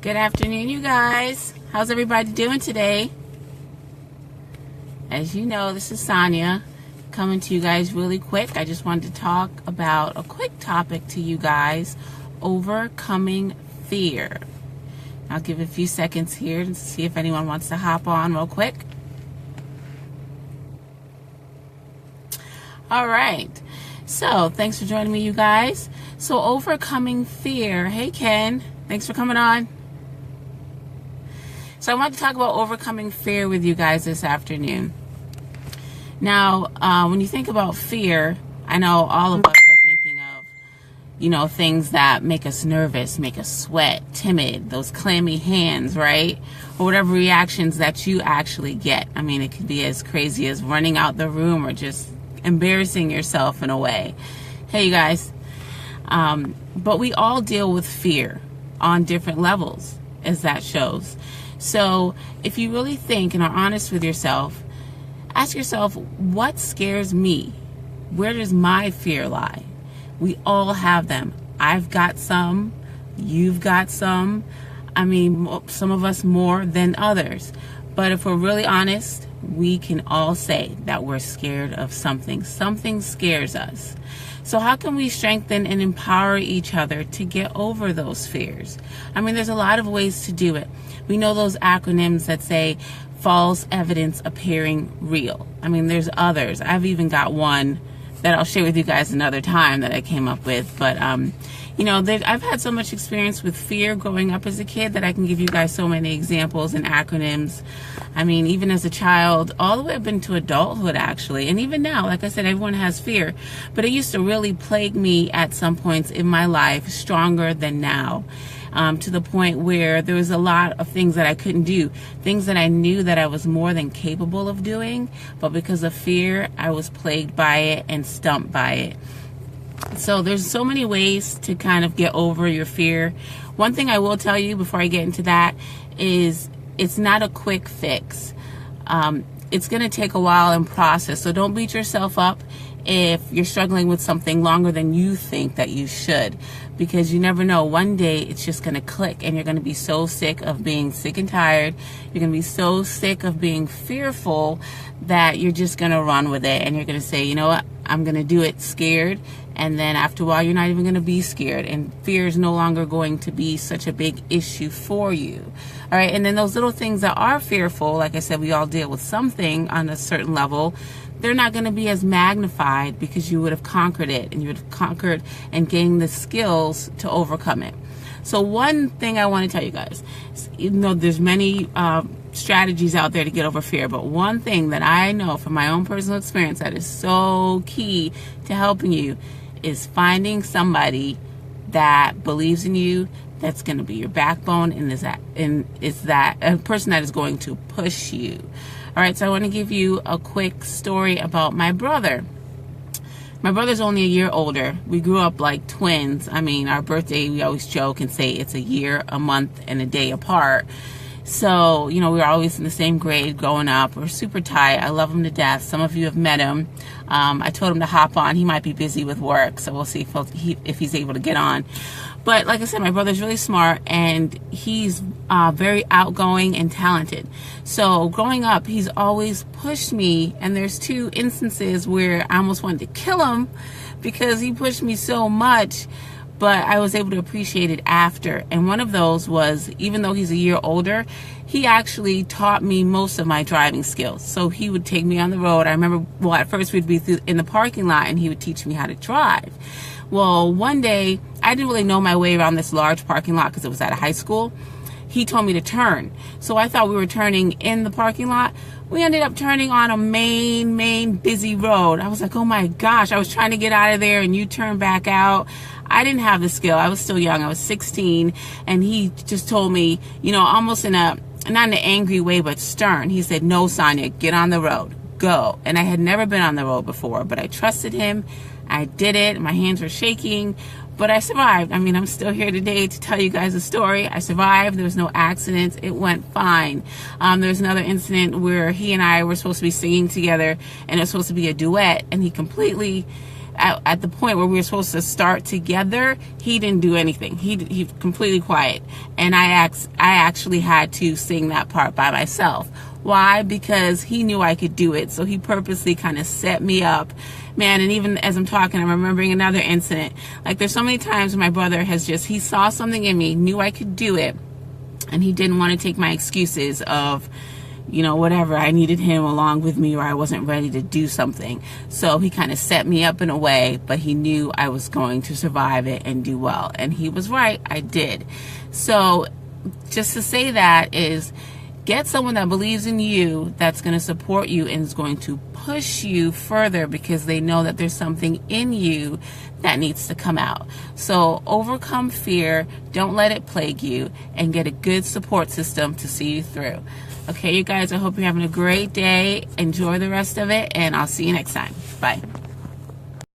Good afternoon, you guys. How's everybody doing today? As you know, this is Sonya coming to you guys really quick. I just wanted to talk about a quick topic to you guys: overcoming fear. I'll give a few seconds here to see if anyone wants to hop on real quick. All right. So thanks for joining me, you guys. So overcoming fear. Hey, Ken. Thanks for coming on. So I want to talk about overcoming fear with you guys this afternoon. Now, when you think about fear, I know all of us are thinking of, things that make us nervous, make us sweat, timid, those clammy hands, right? Or whatever reactions that you actually get. I mean, it could be as crazy as running out the room or just embarrassing yourself in a way. Hey, you guys. But we all deal with fear on different levels, as that shows. So if you really think and are honest with yourself, ask yourself, what scares me? Where does my fear lie? We all have them. I've got some. You've got some. I mean, some of us more than others. But if we're really honest, we can all say that we're scared of something. Something scares us. So how can we strengthen and empower each other to get over those fears? I mean, there's a lot of ways to do it. We know those acronyms that say false evidence appearing real. I mean, there's others. I've even got one that I'll share with you guys another time that I came up with. But, I've had so much experience with fear growing up as a kid that I can give you guys so many examples and acronyms. I mean, even as a child, all the way up into adulthood, actually. And even now, like I said, everyone has fear. But it used to really plague me at some points in my life, stronger than now. To the point where there was a lot of things that I couldn't do, things that I knew that I was more than capable of doing, but because of fear, I was plagued by it and stumped by it. So there's so many ways to kind of get over your fear. One thing I will tell you before I get into that is it's not a quick fix. It's going to take a while and process. So don't beat yourself up if you're struggling with something longer than you think that you should, because you never know. One day it's just going to click and you're going to be so sick of being sick and tired. You're going to be so sick of being fearful that you're just going to run with it, and you're going to say, you know what, I'm going to do it scared. And then after a while, you're not even going to be scared, and fear is no longer going to be such a big issue for you. All right. And then those little things that are fearful, like I said, we all deal with something on a certain level. They're not going to be as magnified because you would have conquered it, and you would have conquered and gained the skills to overcome it. So one thing I want to tell you guys, even though there's many strategies out there to get over fear, but one thing that I know from my own personal experience that is so key to helping you is finding somebody that believes in you, that's going to be your backbone, and is that a person that is going to push you. All right, so I want to give you a quick story about my brother. My brother's only a year older. We grew up like twins. I mean, our birthday, we always joke and say it's a year, a month, and a day apart. So, we were always in the same grade growing up. We're super tight. I love him to death. Some of you have met him. I told him to hop on. He might be busy with work, so we'll see if he's able to get on. But like I said, my brother's really smart, and he's very outgoing and talented. So growing up, he's always pushed me, and there's 2 instances where I almost wanted to kill him because he pushed me so much, but I was able to appreciate it after. And one of those was, even though he's a year older, he actually taught me most of my driving skills. So he would take me on the road. I remember, at first we'd be in the parking lot, and he would teach me how to drive. Well, one day, I didn't really know my way around this large parking lot because it was at a high school. He told me to turn. So I thought we were turning in the parking lot. We ended up turning on a main busy road. I was like, oh my gosh, I was trying to get out of there, and you turn back out. I didn't have the skill. I was still young. I was 16. And he just told me, almost not in an angry way, but stern. He said, no, Sonya, get on the road. Go. And I had never been on the road before, but I trusted him. I did it. My hands were shaking, but I survived. I mean, I'm still here today to tell you guys a story. I survived. There was no accidents. It went fine. There was another incident where he and I were supposed to be singing together, and it was supposed to be a duet, and he completely at the point where we were supposed to start together, he didn't do anything. He completely quiet. And I actually had to sing that part by myself. Why? Because he knew I could do it. So he purposely kind of set me up. Man, and even as I'm talking, I'm remembering another incident. Like, there's so many times my brother has he saw something in me, knew I could do it, and he didn't want to take my excuses of, you know, whatever, I needed him along with me, or I wasn't ready to do something. So he kind of set me up in a way, but he knew I was going to survive it and do well. And he was right, I did. So just to say that is, get someone that believes in you, that's going to support you and is going to push you further, because they know that there's something in you that needs to come out. So overcome fear, don't let it plague you, and get a good support system to see you through. Okay, you guys, I hope you're having a great day. Enjoy the rest of it, and I'll see you next time. Bye.